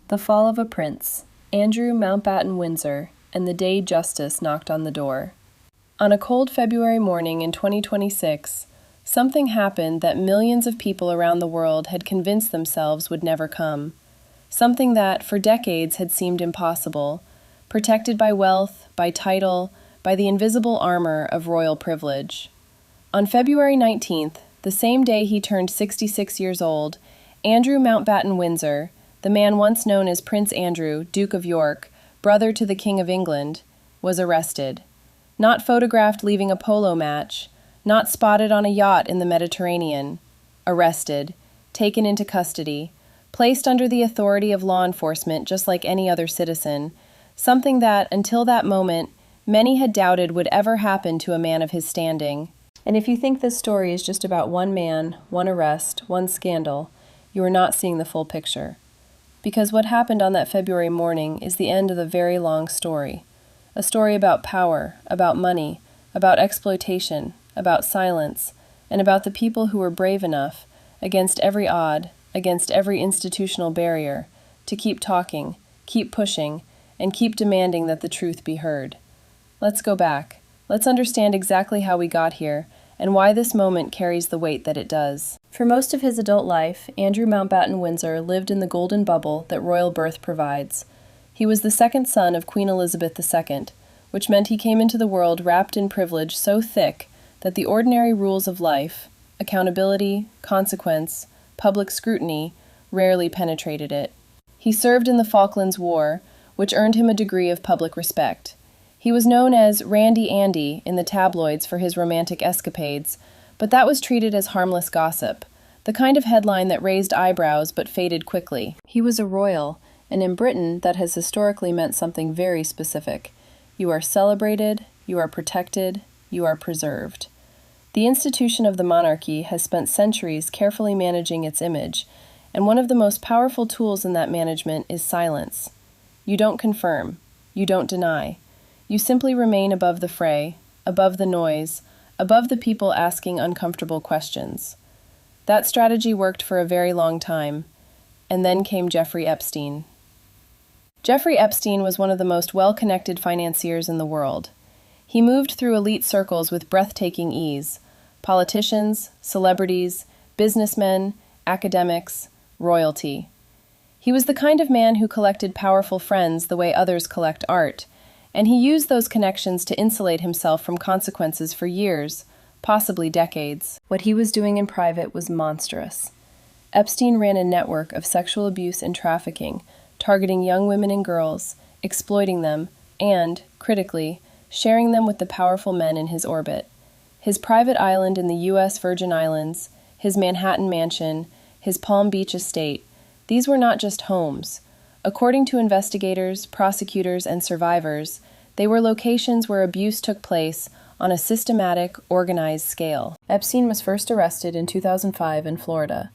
The Fall of a Prince, Andrew Mountbatten-Windsor, and the day justice knocked on the door. On a cold February morning in 2026, something happened that millions of people around the world had convinced themselves would never come. Something that, for decades, had seemed impossible, protected by wealth, by title, by the invisible armor of royal privilege. On February 19th, the same day he turned 66 years old, Andrew Mountbatten-Windsor, the man once known as Prince Andrew, Duke of York, brother to the King of England, was arrested. Not photographed leaving a polo match, not spotted on a yacht in the Mediterranean. Arrested, taken into custody, placed under the authority of law enforcement just like any other citizen, something that, until that moment, many had doubted would ever happen to a man of his standing. And if you think this story is just about one man, one arrest, one scandal, you are not seeing the full picture. Because what happened on that February morning is the end of a very long story. A story about power, about money, about exploitation, about silence, and about the people who were brave enough, against every odd, against every institutional barrier, to keep talking, keep pushing, and keep demanding that the truth be heard. Let's go back. Let's understand exactly how we got here, and why this moment carries the weight that it does. For most of his adult life, Andrew Mountbatten-Windsor lived in the golden bubble that royal birth provides. He was the second son of Queen Elizabeth II, which meant he came into the world wrapped in privilege so thick that the ordinary rules of life, accountability, consequence, public scrutiny, rarely penetrated it. He served in the Falklands War, which earned him a degree of public respect. He was known as Randy Andy in the tabloids for his romantic escapades, but that was treated as harmless gossip, the kind of headline that raised eyebrows but faded quickly. He was a royal, and in Britain that has historically meant something very specific. You are celebrated, you are protected, you are preserved. The institution of the monarchy has spent centuries carefully managing its image, and one of the most powerful tools in that management is silence. You don't confirm, you don't deny. You simply remain above the fray, above the noise, above the people asking uncomfortable questions. That strategy worked for a very long time, and then came Jeffrey Epstein. Jeffrey Epstein was one of the most well-connected financiers in the world. He moved through elite circles with breathtaking ease: politicians, celebrities, businessmen, academics, royalty. He was the kind of man who collected powerful friends the way others collect art, and he used those connections to insulate himself from consequences for years, possibly decades. What he was doing in private was monstrous. Epstein ran a network of sexual abuse and trafficking, targeting young women and girls, exploiting them, and, critically, sharing them with the powerful men in his orbit. His private island in the U.S. Virgin Islands, his Manhattan mansion, his Palm Beach estate, these were not just homes. According to investigators, prosecutors, and survivors, they were locations where abuse took place on a systematic, organized scale. Epstein was first arrested in 2005 in Florida.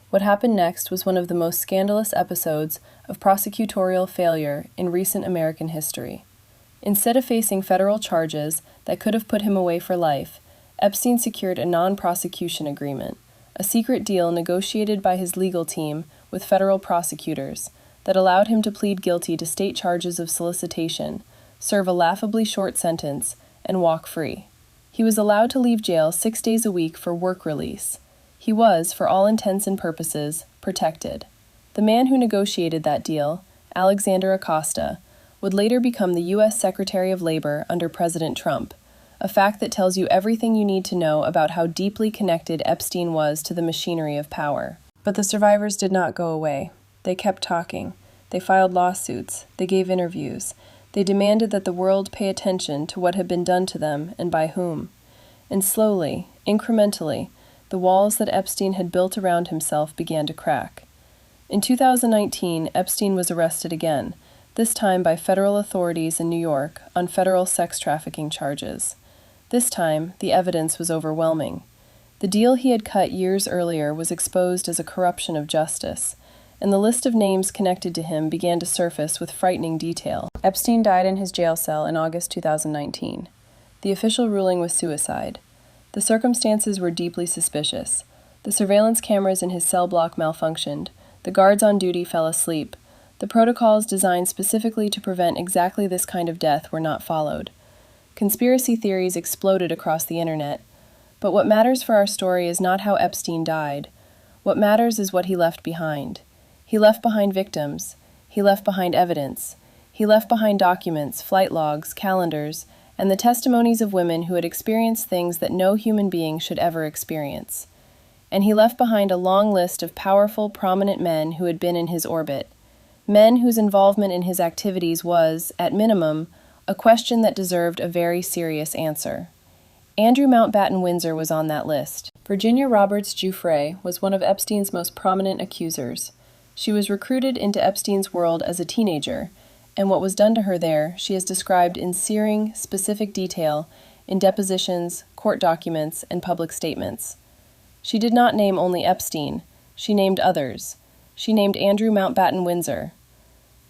What happened next was one of the most scandalous episodes of prosecutorial failure in recent American history. Instead of facing federal charges that could have put him away for life, Epstein secured a non-prosecution agreement, a secret deal negotiated by his legal team with federal prosecutors that allowed him to plead guilty to state charges of solicitation, serve a laughably short sentence, and walk free. He was allowed to leave jail 6 days a week for work release. He was, for all intents and purposes, protected. The man who negotiated that deal, Alexander Acosta, would later become the U.S. Secretary of Labor under President Trump, a fact that tells you everything you need to know about how deeply connected Epstein was to the machinery of power. But the survivors did not go away. They kept talking. They filed lawsuits. They gave interviews. They demanded that the world pay attention to what had been done to them and by whom. And slowly, incrementally, the walls that Epstein had built around himself began to crack. In 2019, Epstein was arrested again, this time by federal authorities in New York on federal sex trafficking charges. This time, the evidence was overwhelming. The deal he had cut years earlier was exposed as a corruption of justice, and the list of names connected to him began to surface with frightening detail. Epstein died in his jail cell in August 2019. The official ruling was suicide. The circumstances were deeply suspicious. The surveillance cameras in his cell block malfunctioned. The guards on duty fell asleep. The protocols designed specifically to prevent exactly this kind of death were not followed. Conspiracy theories exploded across the internet. But what matters for our story is not how Epstein died. What matters is what he left behind. He left behind victims. He left behind evidence. He left behind documents, flight logs, calendars, and the testimonies of women who had experienced things that no human being should ever experience. And he left behind a long list of powerful, prominent men who had been in his orbit. Men whose involvement in his activities was, at minimum, a question that deserved a very serious answer. Andrew Mountbatten-Windsor was on that list. Virginia Giuffre was one of Epstein's most prominent accusers. She was recruited into Epstein's world as a teenager, and what was done to her there she has described in searing, specific detail in depositions, court documents, and public statements. She did not name only Epstein, she named others. She named Andrew Mountbatten-Windsor.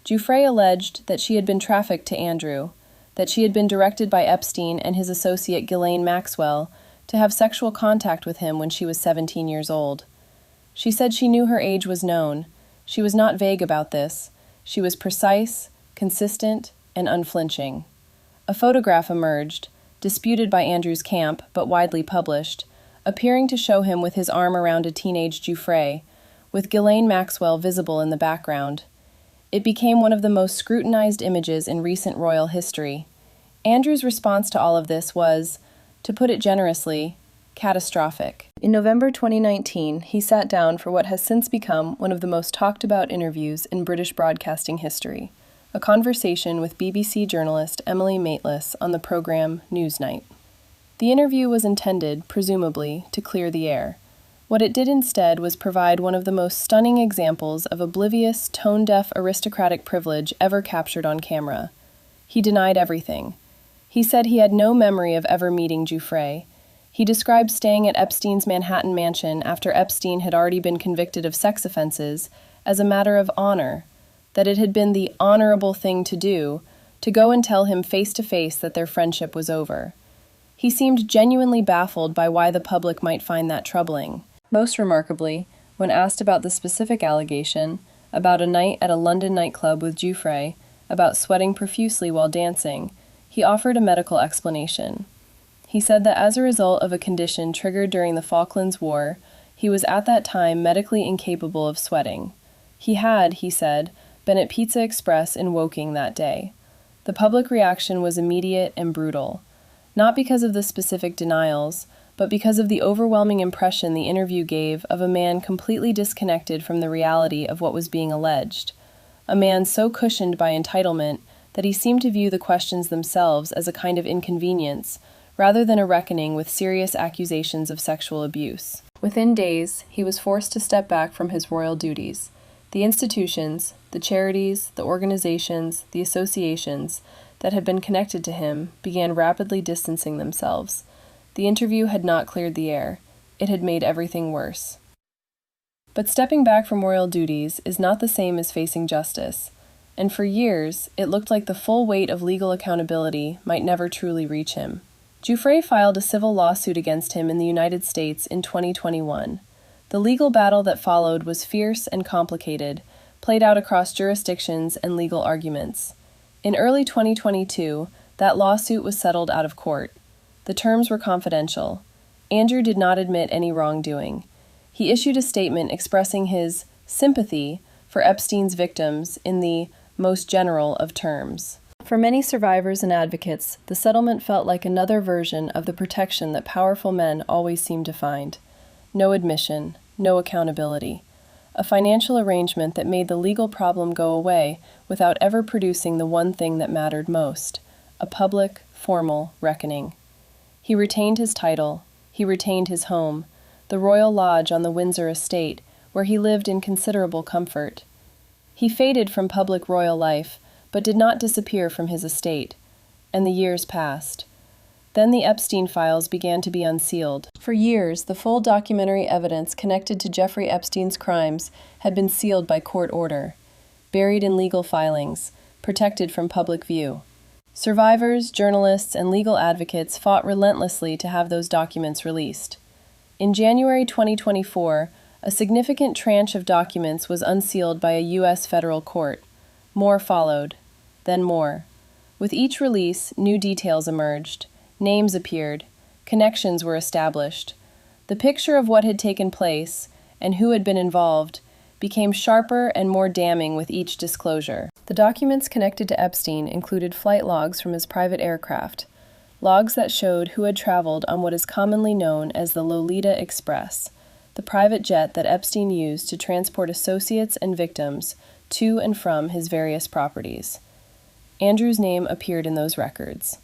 Giuffre alleged that she had been trafficked to Andrew, that she had been directed by Epstein and his associate Ghislaine Maxwell to have sexual contact with him when she was 17 years old. She said she knew her age was known. She was not vague about this. She was precise, consistent, and unflinching. A photograph emerged, disputed by Andrew's camp but widely published, appearing to show him with his arm around a teenage Giuffre, with Ghislaine Maxwell visible in the background. It became one of the most scrutinized images in recent royal history. Andrew's response to all of this was, to put it generously, catastrophic. In November 2019, he sat down for what has since become one of the most talked about interviews in British broadcasting history, a conversation with BBC journalist Emily Maitlis on the program Newsnight. The interview was intended, presumably, to clear the air. What it did instead was provide one of the most stunning examples of oblivious, tone-deaf aristocratic privilege ever captured on camera. He denied everything. He said he had no memory of ever meeting Giuffre. He described staying at Epstein's Manhattan mansion after Epstein had already been convicted of sex offenses as a matter of honor, that it had been the honorable thing to do, to go and tell him face-to-face that their friendship was over. He seemed genuinely baffled by why the public might find that troubling. Most remarkably, when asked about the specific allegation, about a night at a London nightclub with Giuffre, about sweating profusely while dancing, he offered a medical explanation. He said that as a result of a condition triggered during the Falklands War, he was at that time medically incapable of sweating. He had, he said, been at Pizza Express in Woking that day. The public reaction was immediate and brutal, not because of the specific denials, but because of the overwhelming impression the interview gave of a man completely disconnected from the reality of what was being alleged, a man so cushioned by entitlement that he seemed to view the questions themselves as a kind of inconvenience, rather than a reckoning with serious accusations of sexual abuse. Within days, he was forced to step back from his royal duties. The institutions, the charities, the organizations, the associations that had been connected to him began rapidly distancing themselves. The interview had not cleared the air. It had made everything worse. But stepping back from royal duties is not the same as facing justice, and for years, it looked like the full weight of legal accountability might never truly reach him. Giuffre filed a civil lawsuit against him in the United States in 2021. The legal battle that followed was fierce and complicated, played out across jurisdictions and legal arguments. In early 2022, that lawsuit was settled out of court. The terms were confidential. Andrew did not admit any wrongdoing. He issued a statement expressing his sympathy for Epstein's victims in the most general of terms. For many survivors and advocates, the settlement felt like another version of the protection that powerful men always seem to find. No admission, no accountability. A financial arrangement that made the legal problem go away without ever producing the one thing that mattered most, a public, formal reckoning. He retained his title, he retained his home, the royal lodge on the Windsor estate, where he lived in considerable comfort. He faded from public royal life, but did not disappear from his estate, and the years passed. Then the Epstein Files began to be unsealed. For years, the full documentary evidence connected to Jeffrey Epstein's crimes had been sealed by court order, buried in legal filings, protected from public view. Survivors, journalists, and legal advocates fought relentlessly to have those documents released. In January 2024, a significant tranche of documents was unsealed by a U.S. federal court, More followed, then more. With each release, new details emerged, names appeared, connections were established. The picture of what had taken place and who had been involved became sharper and more damning with each disclosure. The documents connected to Epstein included flight logs from his private aircraft, logs that showed who had traveled on what is commonly known as the Lolita Express, the private jet that Epstein used to transport associates and victims to and from his various properties. Andrew's name appeared in those records.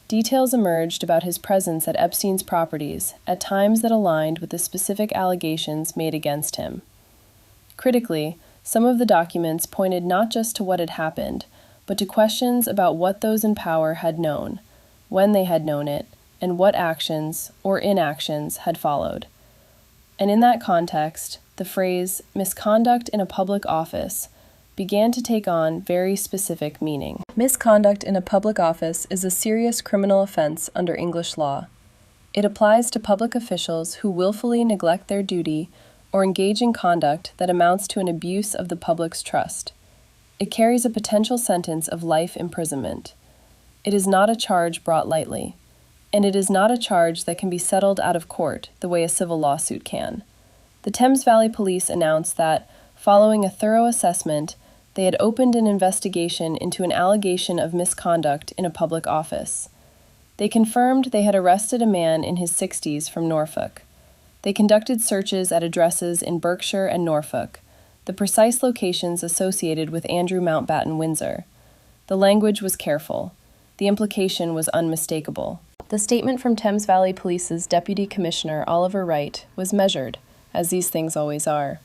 Details emerged about his presence at Epstein's properties at times that aligned with the specific allegations made against him. Critically, some of the documents pointed not just to what had happened, but to questions about what those in power had known, when they had known it, and what actions or inactions had followed. And in that context, the phrase misconduct in a public office began to take on very specific meaning. Misconduct in a public office is a serious criminal offense under English law. It applies to public officials who willfully neglect their duty or engage in conduct that amounts to an abuse of the public's trust. It carries a potential sentence of life imprisonment. It is not a charge brought lightly, and it is not a charge that can be settled out of court the way a civil lawsuit can. The Thames Valley Police announced that, following a thorough assessment, they had opened an investigation into an allegation of misconduct in a public office. They confirmed they had arrested a man in his 60s from Norfolk. They conducted searches at addresses in Berkshire and Norfolk, the precise locations associated with Andrew Mountbatten-Windsor. The language was careful. The implication was unmistakable. The statement from Thames Valley Police's Deputy Commissioner Oliver Wright was measured, as these things always are.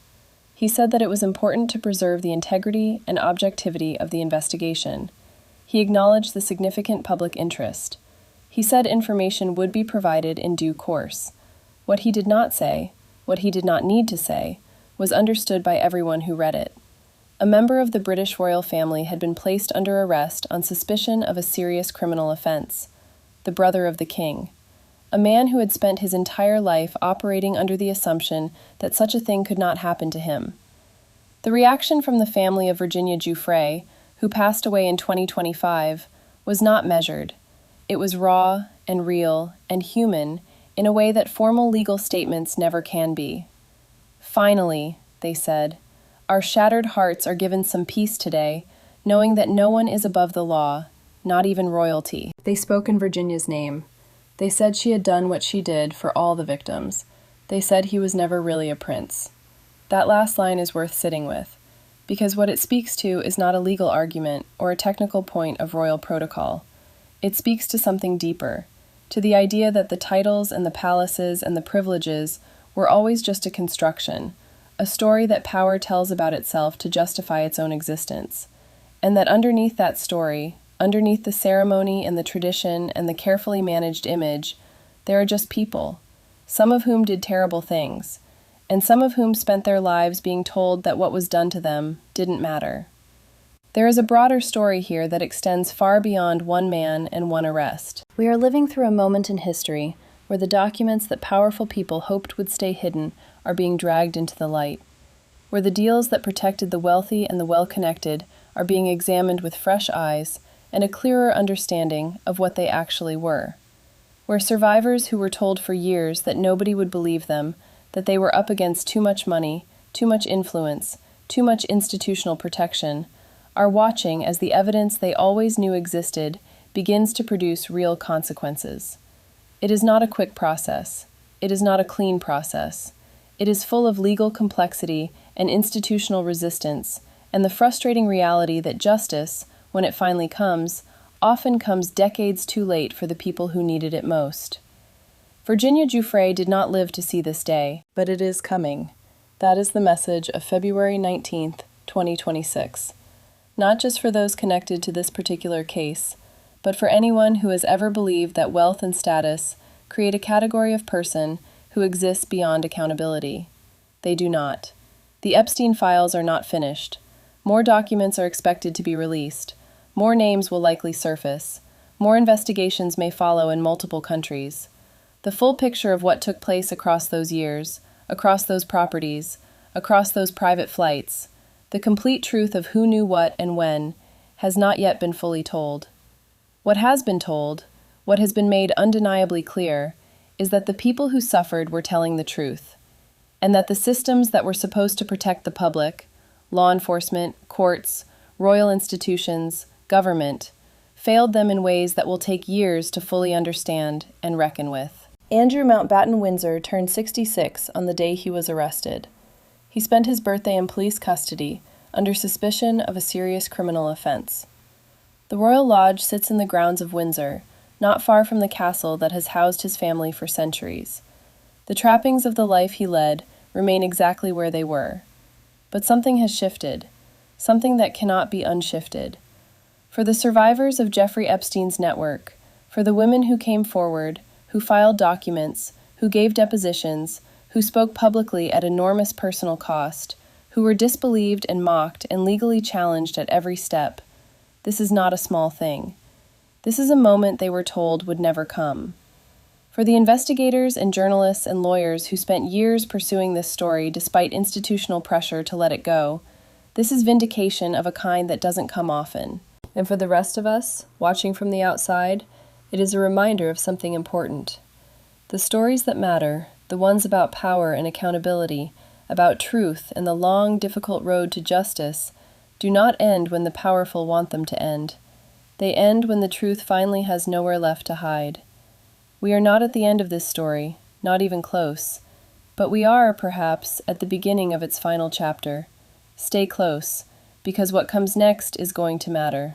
He said that it was important to preserve the integrity and objectivity of the investigation. He acknowledged the significant public interest. He said information would be provided in due course. What he did not say, what he did not need to say, was understood by everyone who read it. A member of the British royal family had been placed under arrest on suspicion of a serious criminal offense, the brother of the king, a man who had spent his entire life operating under the assumption that such a thing could not happen to him. The reaction from the family of Virginia Giuffre, who passed away in 2025, was not measured. It was raw and real and human in a way that formal legal statements never can be. Finally, they said, our shattered hearts are given some peace today, knowing that no one is above the law, not even royalty. They spoke in Virginia's name. They said she had done what she did for all the victims. They said he was never really a prince. That last line is worth sitting with, because what it speaks to is not a legal argument or a technical point of royal protocol. It speaks to something deeper, to the idea that the titles and the palaces and the privileges were always just a construction, a story that power tells about itself to justify its own existence, and that underneath that story, underneath the ceremony and the tradition and the carefully managed image, there are just people, some of whom did terrible things, and some of whom spent their lives being told that what was done to them didn't matter. There is a broader story here that extends far beyond one man and one arrest. We are living through a moment in history where the documents that powerful people hoped would stay hidden are being dragged into the light, where the deals that protected the wealthy and the well-connected are being examined with fresh eyes and a clearer understanding of what they actually were, where survivors who were told for years that nobody would believe them, that they were up against too much money, too much influence, too much institutional protection, are watching as the evidence they always knew existed begins to produce real consequences. It is not a quick process. It is not a clean process. It is full of legal complexity and institutional resistance, and the frustrating reality that justice, when it finally comes, often comes decades too late for the people who needed it most. Virginia Giuffre did not live to see this day, but it is coming. That is the message of February 19th, 2026. Not just for those connected to this particular case, but for anyone who has ever believed that wealth and status create a category of person who exists beyond accountability. They do not. The Epstein Files are not finished. More documents are expected to be released. More names will likely surface. More investigations may follow in multiple countries. The full picture of what took place across those years, across those properties, across those private flights, The complete truth of who knew what and when has not yet been fully told. What has been told, what has been made undeniably clear, is that the people who suffered were telling the truth, and that the systems that were supposed to protect the public, law enforcement, courts, royal institutions, government, failed them in ways that will take years to fully understand and reckon with. Andrew Mountbatten-Windsor turned 66 on the day he was arrested. He spent his birthday in police custody under suspicion of a serious criminal offense. The Royal Lodge sits in the grounds of Windsor, not far from the castle that has housed his family for centuries. The trappings of the life he led remain exactly where they were. But something has shifted, something that cannot be unshifted. For the survivors of Jeffrey Epstein's network, for the women who came forward, who filed documents, who gave depositions, who spoke publicly at enormous personal cost, who were disbelieved and mocked and legally challenged at every step, this is not a small thing. This is a moment they were told would never come. For the investigators and journalists and lawyers who spent years pursuing this story despite institutional pressure to let it go, this is vindication of a kind that doesn't come often. And for the rest of us, watching from the outside, it is a reminder of something important. The stories that matter, the ones about power and accountability, about truth and the long, difficult road to justice, do not end when the powerful want them to end. They end when the truth finally has nowhere left to hide. We are not at the end of this story, not even close, but we are, perhaps, at the beginning of its final chapter. Stay close, because what comes next is going to matter.